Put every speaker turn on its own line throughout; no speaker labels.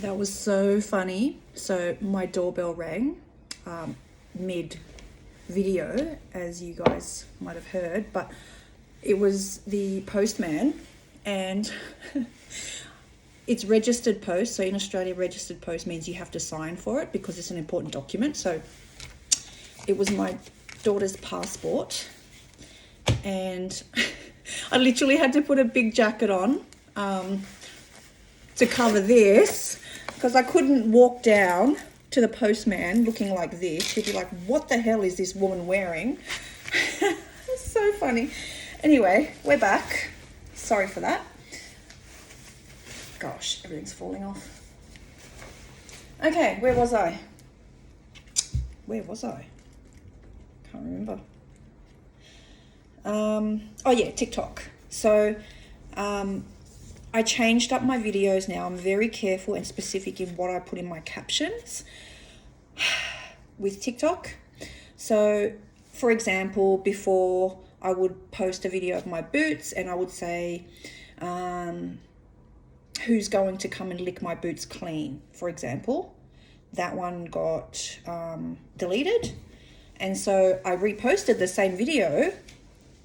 That was so funny. So my doorbell rang mid video, as you guys might have heard, but it was the postman, and it's registered post. So in Australia, registered post means you have to sign for it because it's an important document. So it was my daughter's passport, and I literally had to put a big jacket on to cover this, because I couldn't walk down to the postman looking like this. He'd be like, what the hell is this woman wearing? It's so funny. Anyway, we're back. Sorry for that. Gosh, everything's falling off. Okay, where was I? Can't remember. Oh yeah, TikTok. So I changed up my videos now. I'm very careful and specific in what I put in my captions with TikTok. So, for example, before I would post a video of my boots and I would say, who's going to come and lick my boots clean, for example. That one got deleted. And so I reposted the same video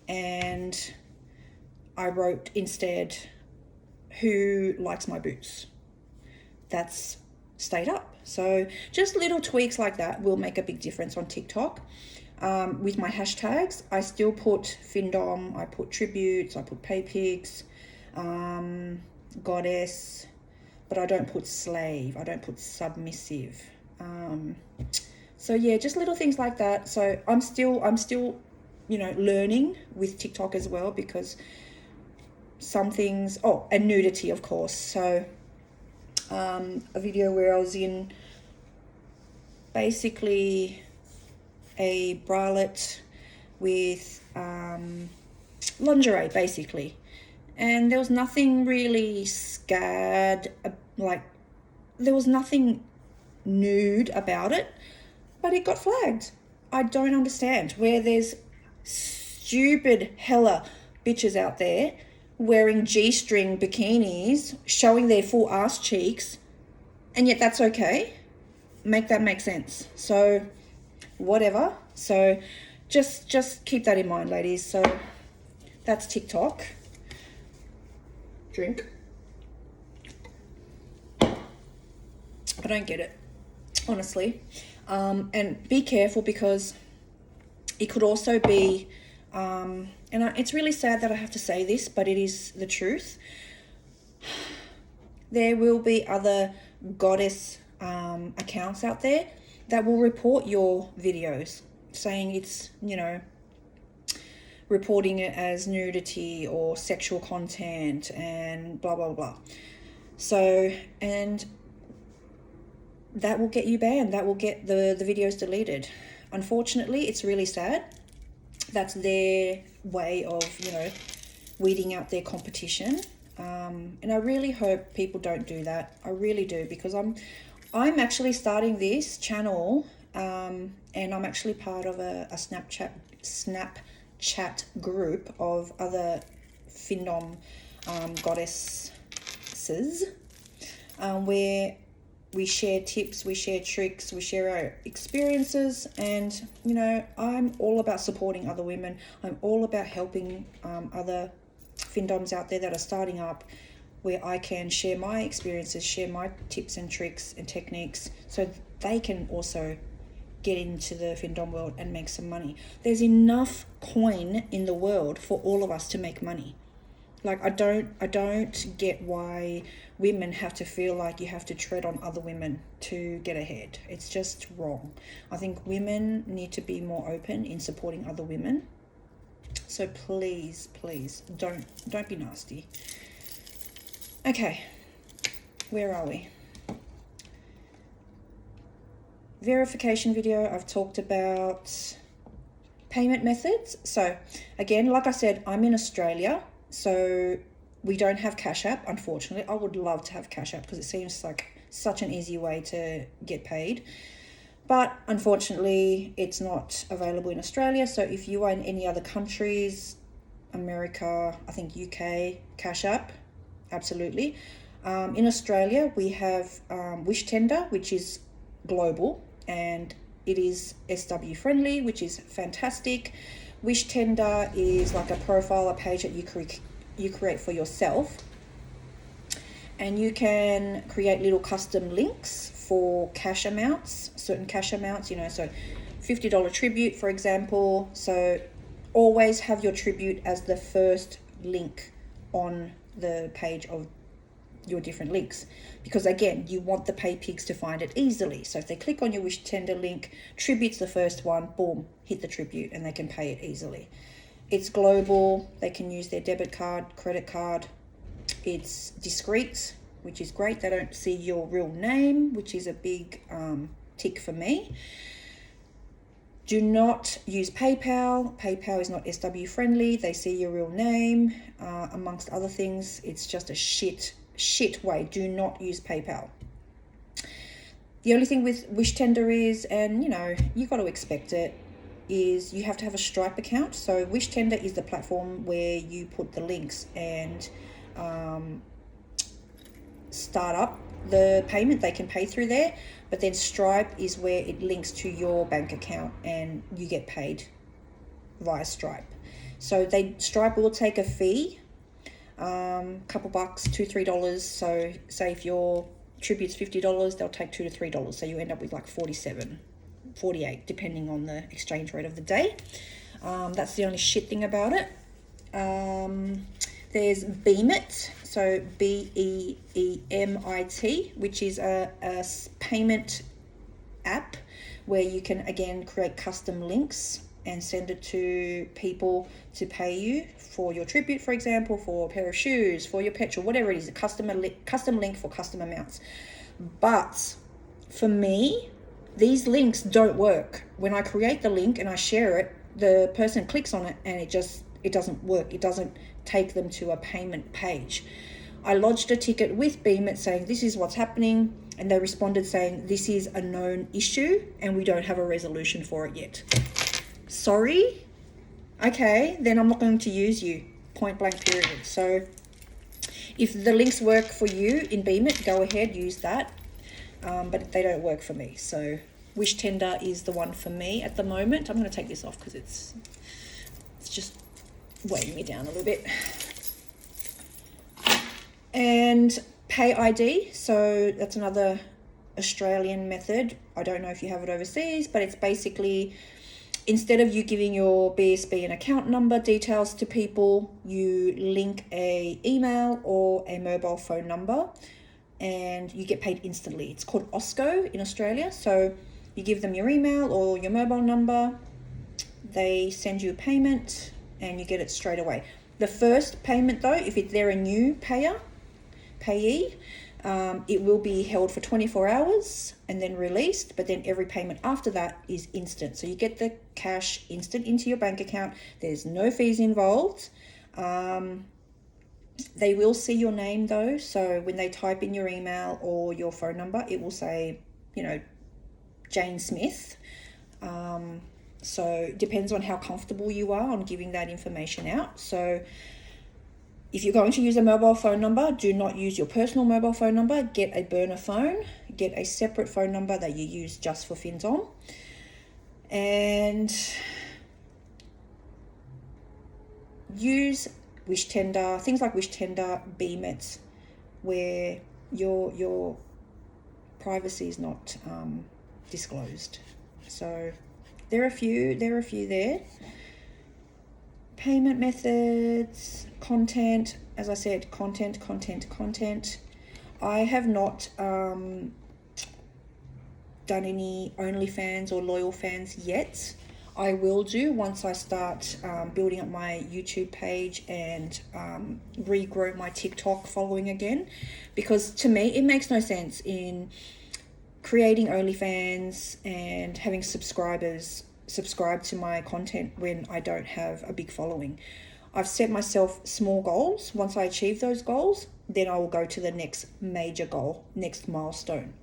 and I wrote instead, who likes my boots? That's stayed up. So just little tweaks like that will make a big difference on TikTok. With my hashtags, I still put FINDOM, I put tributes, I put pay pigs, goddess, but I don't put slave, I don't put submissive. So yeah, just little things like that. So I'm still, learning with TikTok as well, because some things, and nudity, of course. So a video where I was in basically a bralette with lingerie, basically. And there was nothing really scared, there was nothing nude about it, but it got flagged. I don't understand, where there's stupid hella bitches out there wearing G-string bikinis, showing their full ass cheeks, and yet that's okay. Make that make sense. So whatever. So just keep that in mind, ladies. So that's TikTok. Drink. I don't get it, honestly. And be careful, because it could also be, it's really sad that I have to say this, but it is the truth. There will be other goddess accounts out there that will report your videos, saying it's, reporting it as nudity or sexual content and blah, blah, blah. So, and that will get you banned. That will get the videos deleted. Unfortunately, it's really sad. That's their way of, weeding out their competition. And I really hope people don't do that. I really do, because I'm actually starting this channel, and I'm actually part of a Snapchat group of other FINDOM goddesses, where we share tips, we share tricks, we share our experiences, and I'm all about supporting other women. I'm all about helping other FINDOMs out there that are starting up, where I can share my experiences, share my tips and tricks and techniques, so they can also get into the FINDOM world and make some money. There's enough coin in the world for all of us to make money. Like, I don't get why women have to feel like you have to tread on other women to get ahead. It's just wrong. I think women need to be more open in supporting other women. So please, don't be nasty. Okay, where are we? Verification video, I've talked about payment methods. So again, like I said, I'm in Australia, so we don't have Cash App, unfortunately. I would love to have Cash App, because it seems like such an easy way to get paid. But unfortunately, it's not available in Australia. So if you are in any other countries, America, I think UK, Cash App, absolutely. In Australia, we have Wish Tender, which is global, and it is SW friendly, which is fantastic. Wish Tender is like a profile, a page that you create for yourself, and you can create little custom links for cash amounts, certain cash amounts, you know, so $50 tribute, for example. So always have your tribute as the first link on the page of your different links, because again, you want the pay pigs to find it easily. So if they click on your Wish Tender link, tribute's the first one, boom, hit the tribute and they can pay it easily. It's global, they can use their debit card, credit card. It's discreet, which is great. They don't see your real name, which is a big tick for me. Do not use PayPal. PayPal is not SW friendly. They see your real name, amongst other things. It's just a shit way. Do not use PayPal. The only thing with Wish Tender is, and you know, you got to expect it, is you have to have a Stripe account. So Wish Tender is the platform where you put the links and start up the payment. They can pay through there, but then Stripe is where it links to your bank account and you get paid via Stripe. So Stripe will take a fee, couple bucks, $2-3. So say if your tribute's $50, they'll take $2 to $3, so you end up with like 47, 48, depending on the exchange rate of the day. That's the only shit thing about it. There's Beemit, so BEEMIT, which is a payment app where you can again create custom links and send it to people to pay you for your tribute, for example, for a pair of shoes, for your petrol, whatever it is, a custom link for custom amounts. But for me, these links don't work. When I create the link and I share it, the person clicks on it and it doesn't work. It doesn't take them to a payment page. I lodged a ticket with Beemit saying this is what's happening, and they responded saying this is a known issue and we don't have a resolution for it yet. Sorry? Okay, then I'm not going to use you. Point blank period. So if the links work for you in Beemit, go ahead, use that. But they don't work for me. So Wish Tender is the one for me at the moment. I'm going to take this off because it's just weighing me down a little bit. And Pay ID, so that's another Australian method. I don't know if you have it overseas, but it's basically, instead of you giving your BSB and account number details to people, you link a email or a mobile phone number and you get paid instantly. It's called OSCO in Australia. So you give them your email or your mobile number, they send you a payment and you get it straight away. The first payment though, if they're a new payee, it will be held for 24 hours and then released, but then every payment after that is instant. So you get the cash instant into your bank account. There's no fees involved. They will see your name though. So when they type in your email or your phone number, it will say, you know, Jane Smith. So it depends on how comfortable you are on giving that information out. So if you're going to use a mobile phone number, do not use your personal mobile phone number. Get a burner phone. Get a separate phone number that you use just for FINDOM. And use Wish Tender, things like Wish Tender, Beemit, where your privacy is not disclosed. So there are a few there. Payment methods, content, as I said, content. I have not done any OnlyFans or Loyal Fans yet. I will do once I start building up my YouTube page and regrow my TikTok following again, because to me it makes no sense in creating OnlyFans and having subscribers subscribe to my content when I don't have a big following. I've set myself small goals. Once I achieve those goals, then I will go to the next major goal, next milestone.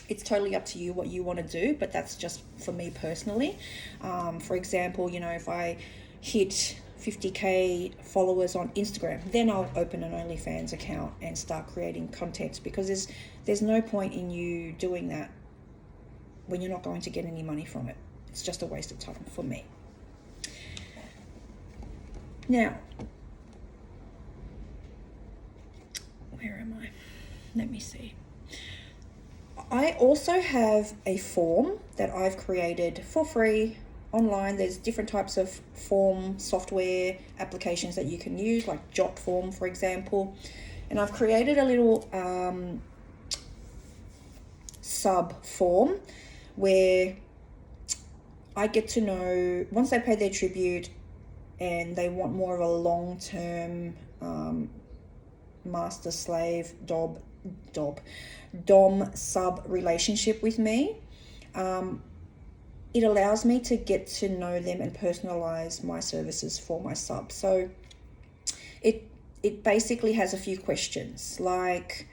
It's totally up to you what you want to do, but that's just for me personally. For example, you know, if I hit 50k followers on Instagram, then I'll open an OnlyFans account and start creating content, because there's no point in you doing that when you're not going to get any money from it. It's just a waste of time for me. Now, where am I? Let me see. I also have a form that I've created for free online. There's different types of form software applications that you can use, like Jotform, for example. And I've created a little sub form where I get to know, once they pay their tribute and they want more of a long-term master slave dom sub relationship with me, it allows me to get to know them and personalize my services for my sub. So it basically has a few questions, like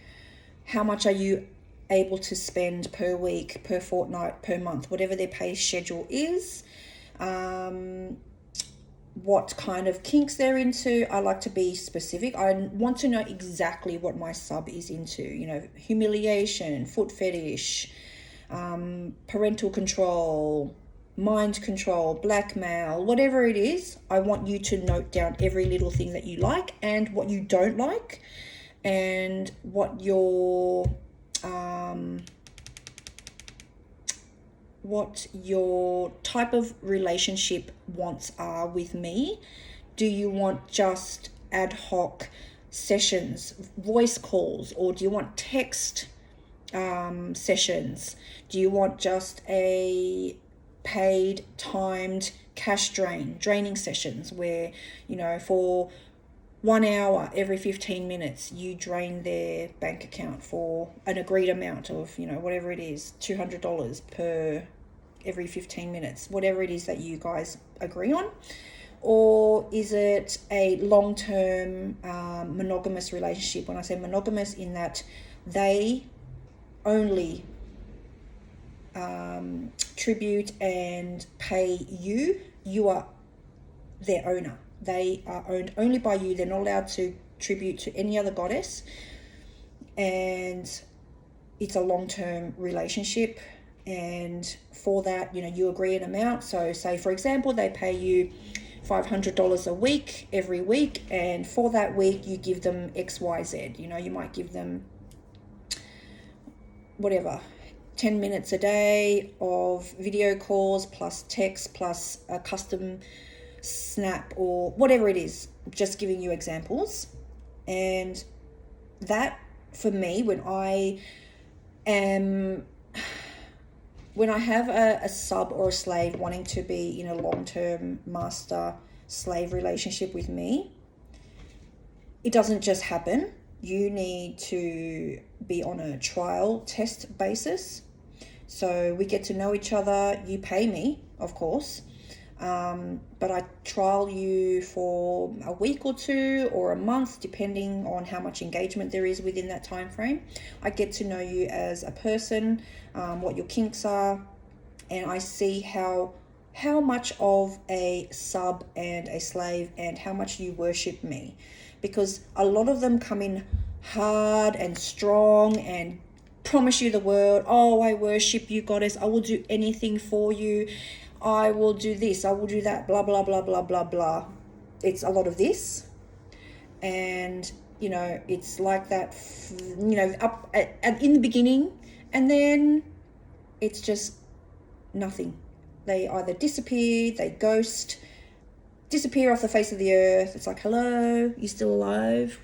how much are you able to spend per week, per fortnight, per month, whatever their pay schedule is, what kind of kinks they're into. I like to be specific. I want to know exactly what my sub is into, you know, humiliation, foot fetish, parental control, mind control, blackmail, whatever it is. I want you to note down every little thing that you like and what you don't like, and what your type of relationship wants are with me. Do you want just ad hoc sessions, voice calls, or do you want text sessions? Do you want just a paid, timed cash draining sessions where, you know, for 1 hour every 15 minutes you drain their bank account for an agreed amount of, you know, whatever it is, $200 per every 15 minutes, whatever it is that you guys agree on? Or is it a long-term monogamous relationship? When I say monogamous, in that they only tribute and pay you. You are their owner. They are owned only by you. They're not allowed to tribute to any other goddess. And it's a long-term relationship. And for that, you know, you agree an amount. So say, for example, they pay you $500 a week every week. And for that week, you give them XYZ. You know, you might give them whatever, 10 minutes a day of video calls plus text plus a custom snap or whatever it is, just giving you examples. And that, for me, when I have a sub or a slave wanting to be in a long-term master slave relationship with me, it doesn't just happen. You need to be on a trial test basis. So we get to know each other. You pay me, of course, but I trial you for a week or two or a month, depending on how much engagement there is within that time frame. I get to know you as a person, what your kinks are, and I see how much of a sub and a slave and how much you worship me. Because a lot of them come in hard and strong and promise you the world. Oh, I worship you, goddess. I will do anything for you. I will do this. I will do that. Blah, blah, blah, blah, blah, blah. It's a lot of this. And, you know, it's like that, you know, up in the beginning. And then it's just nothing. They either disappear, they ghost, disappear off the face of the earth. It's like, hello, you still alive?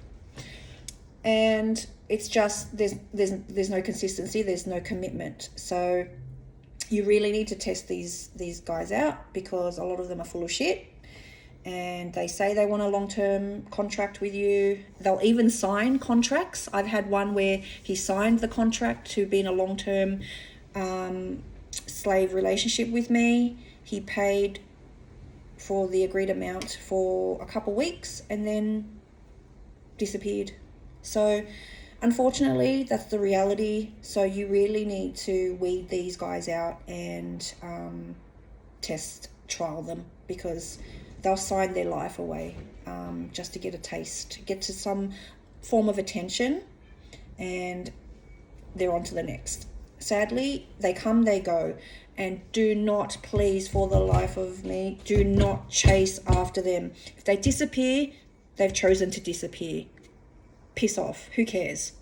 And it's just, there's no consistency, there's no commitment. So you really need to test these guys out, because a lot of them are full of shit, and they say they want a long-term contract with you. They'll even sign contracts. I've had one where he signed the contract to be in a long-term slave relationship with me. He paid for the agreed amount for a couple weeks and then disappeared. So unfortunately, that's the reality. So you really need to weed these guys out and trial them, because they'll sign their life away just to get a taste, get to some form of attention, and they're on to the next. Sadly, they come, they go. And do not, please, for the life of me, do not chase after them. If they disappear, they've chosen to disappear. Piss off. Who cares?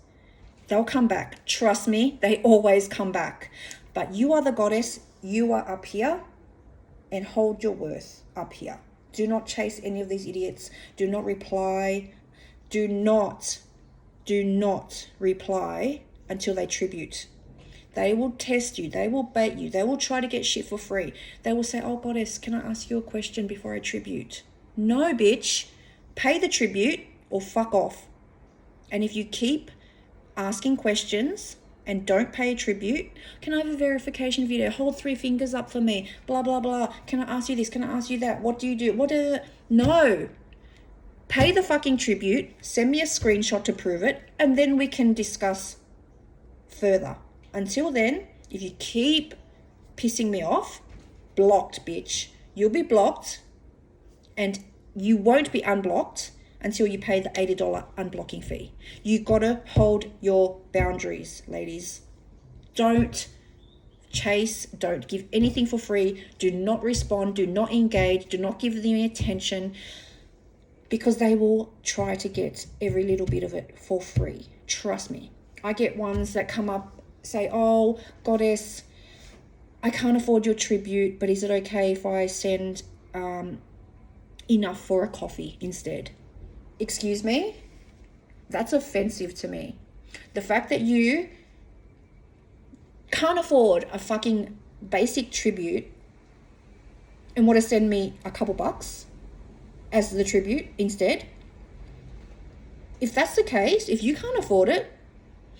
They'll come back. Trust me, they always come back. But you are the goddess. You are up here, and hold your worth up here. Do not chase any of these idiots. Do not reply. Do not reply until they tribute. They will test you. They will bait you. They will try to get shit for free. They will say, oh, goddess, can I ask you a question before I tribute? No, bitch. Pay the tribute or fuck off. And if you keep asking questions and don't pay a tribute, can I have a verification video? Hold 3 fingers up for me. Blah, blah, blah. Can I ask you this? Can I ask you that? What do you do? No. Pay the fucking tribute. Send me a screenshot to prove it. And then we can discuss further. Until then, if you keep pissing me off, blocked, bitch. You'll be blocked, and you won't be unblocked until you pay the $80 unblocking fee. You gotta hold your boundaries, ladies. Don't chase, don't give anything for free. Do not respond, do not engage, do not give them attention, because they will try to get every little bit of it for free. Trust me. I get ones that come up, say, oh, goddess, I can't afford your tribute, but is it okay if I send enough for a coffee instead? Excuse me? That's offensive to me. The fact that you can't afford a fucking basic tribute and want to send me a couple bucks as the tribute instead. If that's the case, if you can't afford it,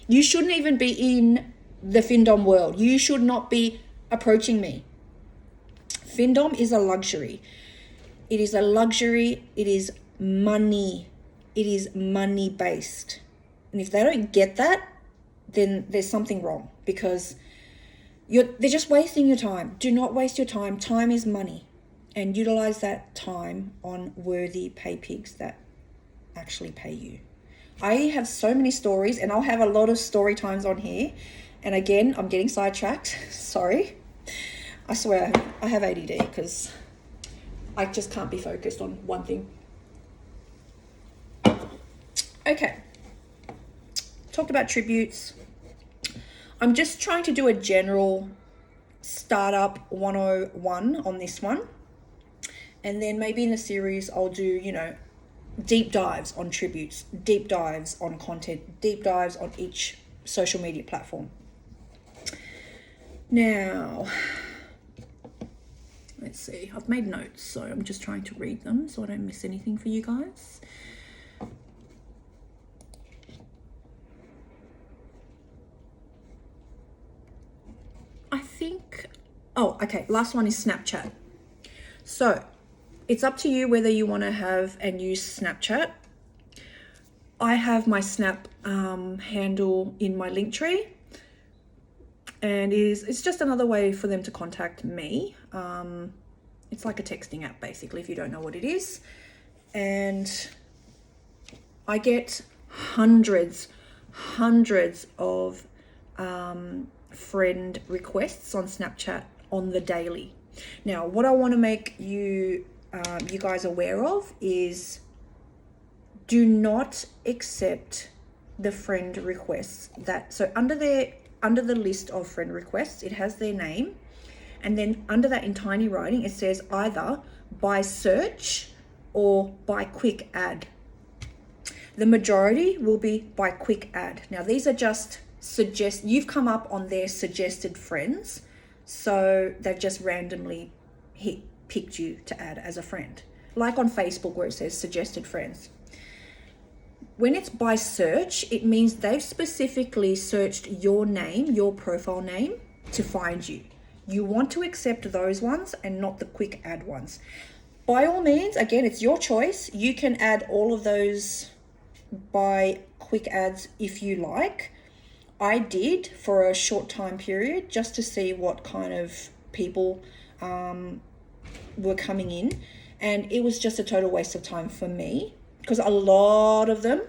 you shouldn't even be in the FINDOM world. You should not be approaching me. FINDOM is a luxury. It is a luxury. It is money. It is money based. And if they don't get that, then there's something wrong, because they're just wasting your time. Do not waste your time. Time is money. And utilize that time on worthy pay pigs that actually pay you. I have so many stories, and I'll have a lot of story times on here. And again, I'm getting sidetracked. Sorry. I swear I have ADD because I just can't be focused on one thing. Okay. Talked about tributes. I'm just trying to do a general startup 101 on this one. And then maybe in the series, I'll do, deep dives on tributes, deep dives on content, deep dives on each social media platform. Now, let's see. I've made notes, so I'm just trying to read them so I don't miss anything for you guys. I think, okay, last one is Snapchat. So, it's up to you whether you want to have and use Snapchat. I have my Snap handle in my link tree, and it's just another way for them to contact me. It's like a texting app, basically, if you don't know what it is. And I get hundreds of friend requests on Snapchat on the daily. Now, what I want to make you guys aware of is, do not accept the friend requests so under the list of friend requests, it has their name, and then under that in tiny writing it says either by search or by quick add. The majority will be by quick add. Now, these are just you've come up on their suggested friends, so they've just randomly picked you to add as a friend, like on Facebook where it says suggested friends. When it's by search, it means they've specifically searched your name, your profile name, to find you. You want to accept those ones and not the quick add ones. By all means, again, it's your choice. You can add all of those by quick adds if you like. I did for a short time period just to see what kind of people were coming in. And it was just a total waste of time for me, because a lot of them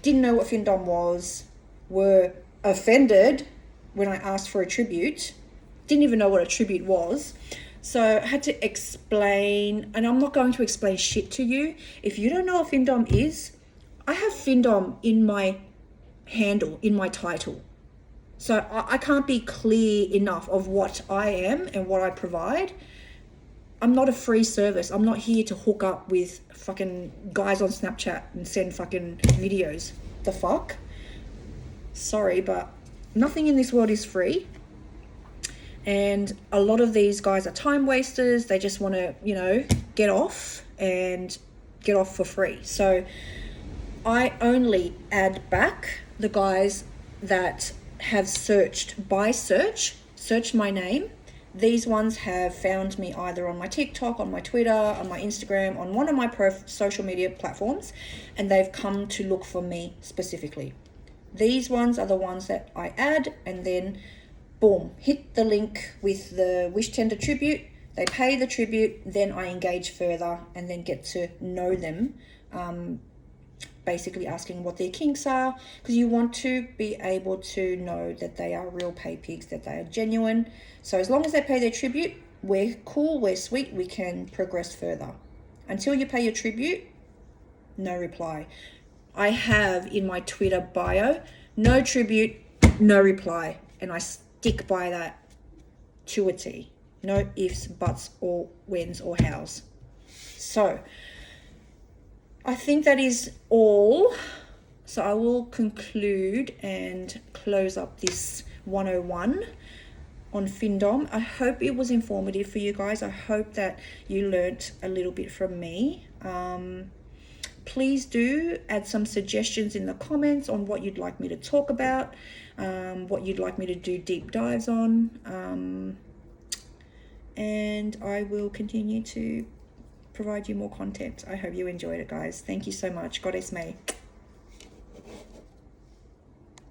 didn't know what FINDOM was, were offended when I asked for a tribute, didn't even know what a tribute was. So I had to explain, and I'm not going to explain shit to you. If you don't know what FINDOM is, I have FINDOM in my handle, in my title. So I can't be clear enough of what I am and what I provide. I'm not a free service. I'm not here to hook up with fucking guys on Snapchat and send fucking videos. The fuck? Sorry, but nothing in this world is free. And a lot of these guys are time wasters. They just want to, you know, get off and get off for free. So I only add back the guys that have searched by searched my name. These ones have found me either on my TikTok, on my Twitter, on my Instagram, on one of my social media platforms, and they've come to look for me specifically. These ones are the ones that I add, and then boom, hit the link with the wish tender tribute. They pay the tribute, then I engage further and then get to know them, basically asking what their kinks are, because you want to be able to know that they are real pay pigs, that they are genuine. So as long as they pay their tribute, we're cool, we're sweet, we can progress further. Until you pay your tribute, no reply. I have in my Twitter bio, no tribute, no reply, and I stick by that to a T. No ifs, buts, or whens, or hows. So I think that is all. So I will conclude and close up this 101 on FINDOM. I hope it was informative for you guys. I hope that you learnt a little bit from me. Please do add some suggestions in the comments on what you'd like me to talk about, what you'd like me to do deep dives on, and I will continue to provide you more content. I hope you enjoyed it, guys. Thank you so much. Goddess May.